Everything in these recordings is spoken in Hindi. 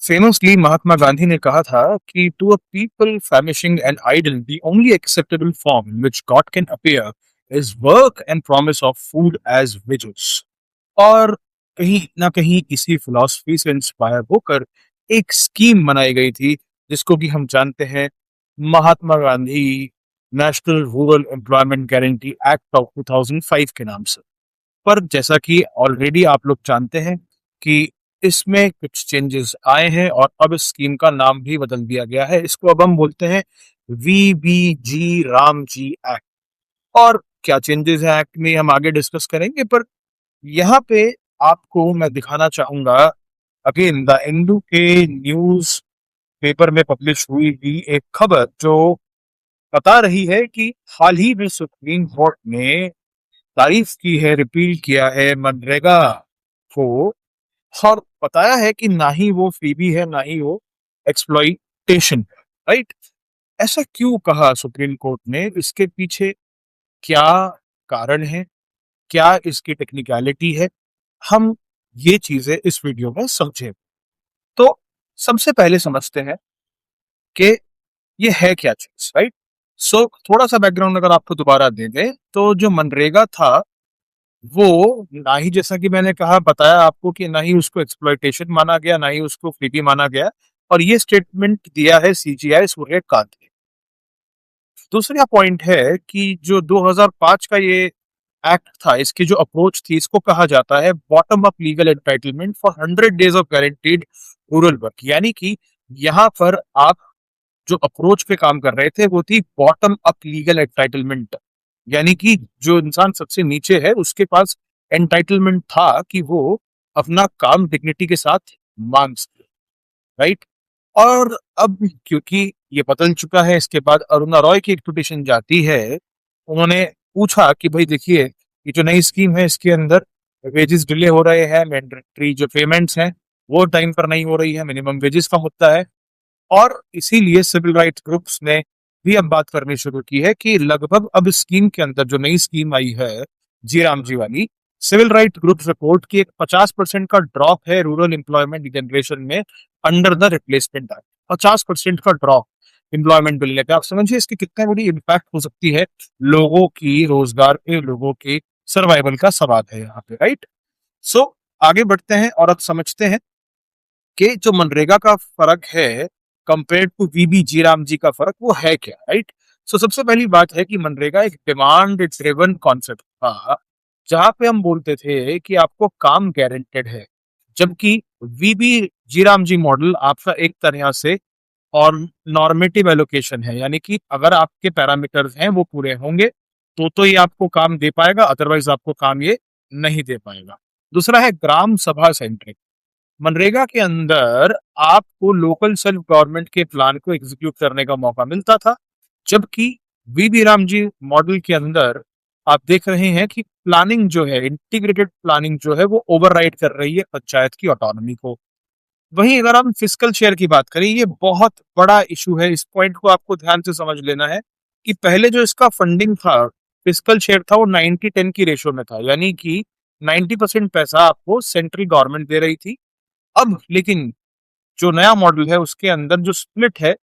Famously, Mahatma Gandhi ने कहा था कि to a people famishing and idle, the only acceptable form in which God can appear is work and promise of food as wages. और कहीं ना कहीं इसी फिलॉसफी से इंस्पायर होकर एक स्कीम बनाई गई थी जिसको कि हम जानते हैं Mahatma Gandhi national rural employment guarantee act of 2005 के नाम से। पर जैसा कि ऑलरेडी आप लोग जानते हैं कि इसमें कुछ चेंजेस आए हैं और अब इस स्कीम का नाम भी बदल दिया गया है। इसको अब हम बोलते हैं वीबीजी राम जी एक्ट। और क्या चेंजेस हैं एक्ट में हम आगे डिस्कस करेंगे, पर यहाँ पे आपको मैं दिखाना चाहूंगा अगेन द हिंदू के न्यूज पेपर में पब्लिश हुई थी एक खबर जो बता रही है कि हाल ही में सुप्रीम कोर्ट ने तारीफ की है, रिपील किया है मनरेगा को, और बताया है कि ना ही वो फ्रीबी है ना ही वो एक्सप्लॉइटेशन है। राइट? ऐसा क्यों कहा सुप्रीम कोर्ट ने? इसके पीछे क्या कारण है, क्या इसकी टेक्निकलिटी है, हम ये चीजें इस वीडियो में समझे। तो सबसे पहले समझते हैं कि ये है क्या चीज। राइट? सो थोड़ा सा बैकग्राउंड अगर आपको दोबारा दे दें तो जो मनरेगा था वो ना ही, जैसा कि मैंने कहा बताया आपको, कि ना ही उसको एक्सप्लॉइटेशन माना गया ना ही उसको फ्रीबी माना गया, और ये स्टेटमेंट दिया है सीजीआई सूर्यकांत ने। दूसरा पॉइंट है कि जो 2005 का ये एक्ट था, इसकी जो अप्रोच थी, इसको कहा जाता है bottom up legal entitlement for 100 days of guaranteed rural work. यानी कि यहाँ पर आप जो अप्रोच पे काम कर रहे थे वो थी बॉटम अप लीगल एंटाइटलमेंट। यानी कि जो इंसान सबसे नीचे है उसके पास एंटाइटलमेंट था कि वो अपना काम डिग्निटी के साथ मांग सके। राइट? और अब क्योंकि ये बदल चुका है, इसके बाद अरुणा रॉय की एक पिटीशन जाती है। उन्होंने पूछा कि भाई देखिए, ये जो नई स्कीम है इसके अंदर वेजेस डिले हो रहे हैं, मैंडेटरी जो पेमेंट्स हैं वो टाइम पर नहीं हो रही है, मिनिमम वेजेस का मुद्दा है। और इसीलिए सिविल राइट्स ग्रुप्स ने भी अब बात करनी शुरू की है कि लगभग अब स्कीम के अंदर जो नई स्कीम आई है जी राम जी वाली, सिविल राइट ग्रुप्स रिपोर्ट की एक 50% का ड्रॉप है रूरल एम्प्लॉयमेंट जनरेशन में अंडर द रिप्लेसमेंट एक्ट। 50% का ड्रॉप एम्प्लॉयमेंट मिलने पे आप समझिए इसकी कितनी बड़ी इम्पैक्ट हो सकती है लोगों की रोजगार पे, लोगों के सर्वाइवल का सवाल है यहाँ पे। राइट? सो आगे बढ़ते हैं और अब समझते हैं कि जो मनरेगा का फर्क है compare to VBG Ram ji का फर्क वो है क्या। राइट? सो सबसे पहली बात है कि मनरेगा एक डिमांड ड्रिवन कॉन्सेप्ट था, जहां पे हम बोलते थे कि आपको काम गारंटेड है, जबकि वीबी जी राम जी मॉडल आपका एक तरह से और नॉर्मेटिव एलोकेशन है। यानी कि अगर आपके पैरामीटर्स हैं वो पूरे होंगे तो ये आपको काम दे पाएगा, अदरवाइज आपको काम ये नहीं दे पाएगा। दूसरा है ग्राम सभा सेंट्रिक। मनरेगा के अंदर आपको लोकल सेल्फ गवर्नमेंट के प्लान को एग्जीक्यूट करने का मौका मिलता था, जबकि वीबी राम जी मॉडल के अंदर आप देख रहे हैं कि प्लानिंग जो है, इंटीग्रेटेड प्लानिंग जो है, वो ओवरराइड कर रही है पंचायत की ऑटोनॉमी को। वहीं अगर हम फिस्कल शेयर की बात करें, ये बहुत बड़ा इशू है, इस पॉइंट को आपको ध्यान से समझ लेना है कि पहले जो इसका फंडिंग था, फिस्कल शेयर था, वो 90-10 की रेशो में था। यानी कि 90% पैसा आपको सेंट्रल गवर्नमेंट दे रही थी। अब लेकिन जो नया मॉडल है उसके अंदर जो स्प्लिट है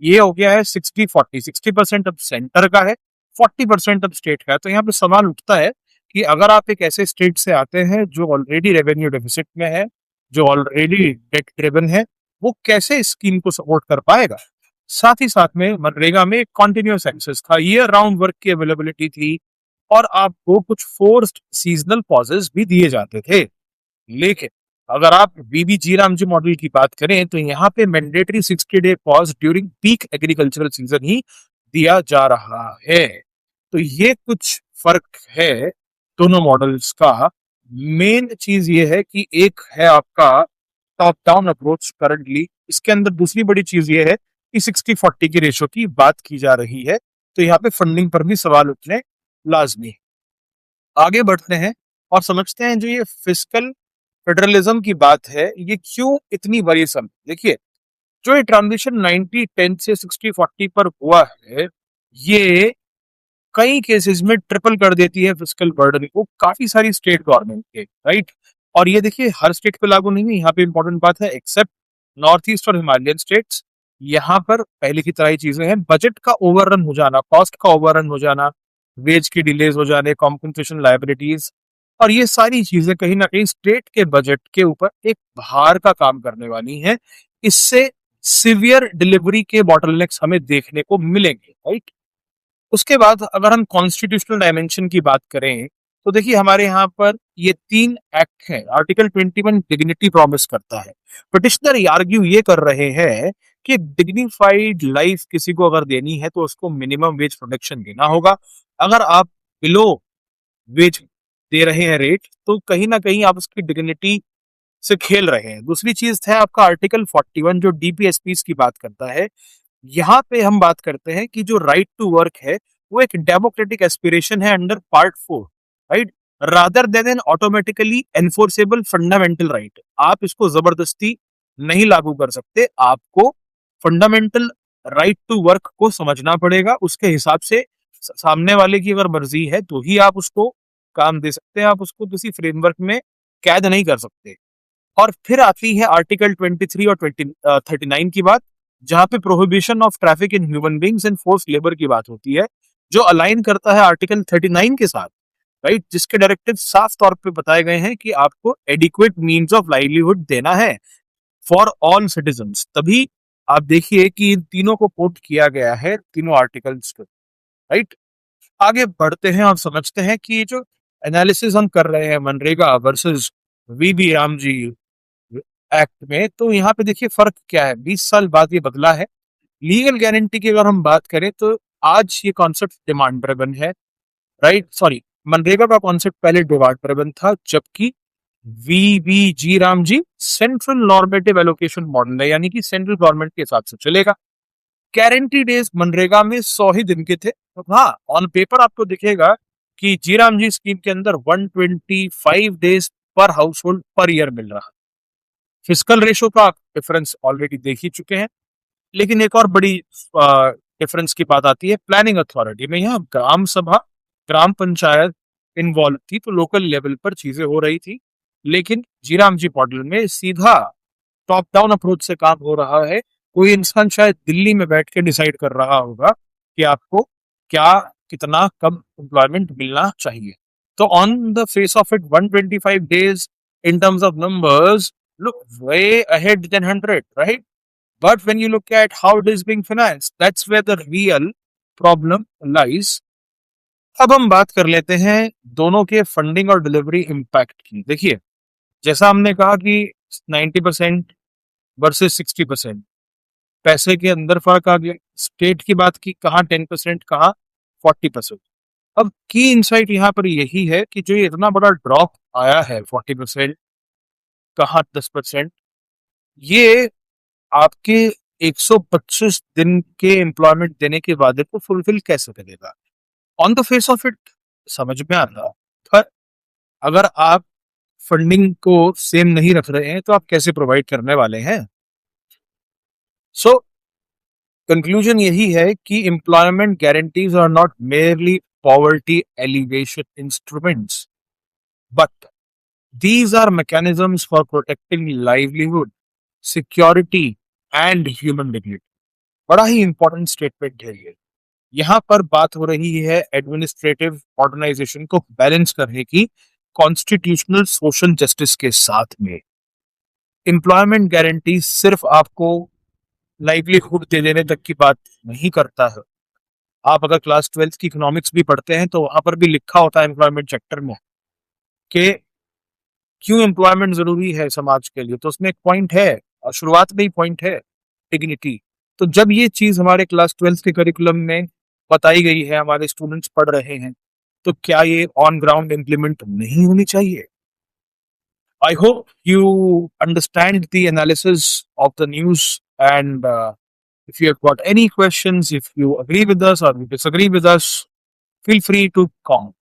ये हो गया है 60-40। 60% अब सेंटर का है, 40% अब स्टेट का है। तो यहाँ पे सवाल उठता है कि अगर आप एक ऐसे स्टेट से आते हैं जो ऑलरेडी रेवेन्यू डेफिसिट में है, जो ऑलरेडी डेट ड्रिवन है, वो कैसे इस स्कीम को सपोर्ट कर पाएगा? साथ ही साथ में मनरेगा में कॉन्टिन्यूस एक्सेस था, ईयर राउंड वर्क की अवेलेबिलिटी थी, और आपको कुछ फोर्स्ड सीजनल पॉजेस भी दिए जाते थे। लेकिन अगर आप बीबीजी राम जी मॉडल की बात करें तो यहाँ पे mandatory 60 day pause during peak agricultural season ही दिया जा रहा है। तो ये कुछ फर्क है दोनों मॉडल्स का। मेन चीज ये है कि एक है आपका टॉप डाउन अप्रोच करंटली, इसके अंदर दूसरी बड़ी चीज ये है कि 60-40 की रेशो की बात की जा रही है। तो यहाँ पे फंडिंग पर भी सवाल उठने लाजमी है। आगे बढ़ते हैं और समझते हैं जो ये फिस्कल फेडरलिज्म की बात है ये क्यों इतनी वरीसम। देखिए, जो ये ट्रांजिशन 90-10 से 60-40 पर हुआ है, ये कई केसेस में ट्रिपल कर देती है फिस्कल बर्डन को काफी सारी स्टेट गवर्नमेंट के। राइट? और ये देखिए हर स्टेट पे लागू नहीं है, यहाँ पे इंपॉर्टेंट बात है, एक्सेप्ट नॉर्थ ईस्ट और हिमालयन स्टेट्स, यहाँ पर पहले की तरह ही चीजें हैं। बजट का ओवररन हो जाना, कॉस्ट का ओवररन हो जाना, वेज की डिलेज हो जाने, कॉम्पनसेशन लाइबिलिटीज, और ये सारी चीजें कहीं ना कहीं स्टेट के बजट के ऊपर एक भार का काम करने वाली हैं। इससे सिवियर डिलीवरी के बॉटलनेक्स हमें देखने को मिलेंगे, राइट। उसके बाद अगर हम कॉन्स्टिट्यूशनल डायमेंशन की बात करें, तो देखिए हमारे यहाँ पर ये 3 एक्ट हैं। आर्टिकल 21 डिग्निटी प्रॉमिस करता है। पिटिशनर आर्ग्यू ये कर रहे हैं कि डिग्निफाइड लाइफ किसी को अगर देनी है तो उसको मिनिमम वेज प्रोटेक्शन देना होगा। अगर आप बिलो वेज दे रहे हैं रेट, तो कहीं ना कहीं आप उसकी डिग्निटी से खेल रहे हैं। दूसरी चीज है आपका आर्टिकल 41 जो डीपीएसपी की बात करता है। यहाँ पे हम बात करते हैं कि जो राइट टू वर्क है वो एक डेमोक्रेटिक एस्पिरेशन है under part 4, right, rather than an automatically enforceable fundamental right. आप इसको जबरदस्ती नहीं लागू कर सकते, आपको फंडामेंटल राइट टू वर्क को समझना पड़ेगा। उसके हिसाब से सामने वाले की अगर मर्जी है तो ही आप उसको काम दे सकते हैं, आप उसको किसी फ्रेमवर्क में कैद नहीं कर सकते। और फिर आती है आर्टिकल 23 और 39 की बात, जहां पे prohibition of traffic in human beings and force labour की बात होती है, जो अलाइन करता है आर्टिकल 39 के साथ, राइट, जिसके डायरेक्टिव साफ तौर पे बताए गए हैं कि आपको एडिक्वेट मीन्स ऑफ लाइवलीहुड देना है फॉर ऑल सिटीजन्स। तभी आप देखिए कि इन तीनों को कोट किया गया है, तीनों आर्टिकल्स को, राइट। आगे बढ़ते हैं और समझते हैं कि ये जो एनालिसिस हम कर रहे हैं मनरेगा वर्सेस वीबी राम जी एक्ट में, तो यहाँ पे देखिए फर्क क्या है। 20 साल बाद ये बदला है। लीगल गारंटी की अगर हम बात करें तो आज ये कॉन्सेप्ट डिमांड ड्रिवन है, राइट, सॉरी, मनरेगा का कॉन्सेप्ट पहले डिमांड ड्रिवन था, जबकि VBG Ram ji central normative allocation model है, यानी कि सेंट्रल गवर्नमेंट के हिसाब से चलेगा। गारंटी डेज मनरेगा में 100 ही दिन के थे। तो हाँ, ऑन पेपर आपको दिखेगा कि जी राम जी स्कीम के अंदर 125 डेज पर हाउस होल्ड पर ईयर मिल रहा है। फिजिकल रेशो का डिफरेंस ऑलरेडी देख ही चुके हैं। लेकिन एक और बड़ी डिफरेंस की बात आती है प्लानिंग अथॉरिटी में। यहाँ ग्राम सभा, ग्राम पंचायत इन्वॉल्व थी, तो लोकल लेवल पर चीजें हो रही थी। लेकिन जीराम जी मॉडल में सीधा टॉप डाउन अप्रोच से काम हो रहा है। कोई इंसान शायद दिल्ली में बैठ के डिसाइड कर रहा होगा कि आपको क्या, कितना, कब एम्प्लॉयमेंट मिलना चाहिए। तो on the face of it 125 days in terms of numbers look way ahead than 100, right? But when you look at how it is being financed, that's where the real problem lies. अब हम बात कर लेते हैं दोनों के फंडिंग और डिलीवरी इम्पैक्ट की। देखिए, जैसा हमने कहा कि 90% वर्सेस 60%, पैसे के अंदर फर्क आ गया। स्टेट की बात की, कहाँ 10%, कहाँ 40%। अब की इंसाइट यहाँ पर यही है कि जो ये इतना बड़ा ड्रॉप आया है 40%, कहाँ 10%, ये आपके 125 दिन के एम्प्लॉयमेंट देने के वादे को फुलफिल कैसे करेगा। On the face of it समझ में आता, पर अगर आप फंडिंग को सेम नहीं रख रहे हैं तो आप कैसे प्रोवाइड करने वाले हैं। सो कंक्लूजन यही है कि employment guarantees are not merely poverty alleviation instruments, but these are mechanisms for protecting livelihood, security and human dignity. बड़ा ही इंपॉर्टेंट स्टेटमेंट है ये। यहाँ पर बात हो रही है एडमिनिस्ट्रेटिव ऑर्गेनाइजेशन को बैलेंस करने की कॉन्स्टिट्यूशनल सोशल जस्टिस के साथ में। एम्प्लॉयमेंट गारंटी सिर्फ आपको लाइवलीहुड दे देने तक की बात नहीं करता है। आप अगर क्लास 12 की इकोनॉमिक्स भी पढ़ते हैं तो वहां पर भी लिखा होता है एम्प्लॉयमेंट सेक्टर में कि क्यों एम्प्लॉयमेंट जरूरी है समाज के लिए। तो उसमें एक पॉइंट है, और शुरुआत में ही पॉइंट है, डिग्निटी। तो जब ये चीज हमारे क्लास 12 के करिकुलम में बताई गई है, हमारे स्टूडेंट्स पढ़ रहे हैं, तो क्या ये ऑन ग्राउंड इम्प्लीमेंट नहीं होनी चाहिए। I hope you understand the analysis of the news, and if you have got any questions, if you agree with us or you disagree with us, feel free to comment.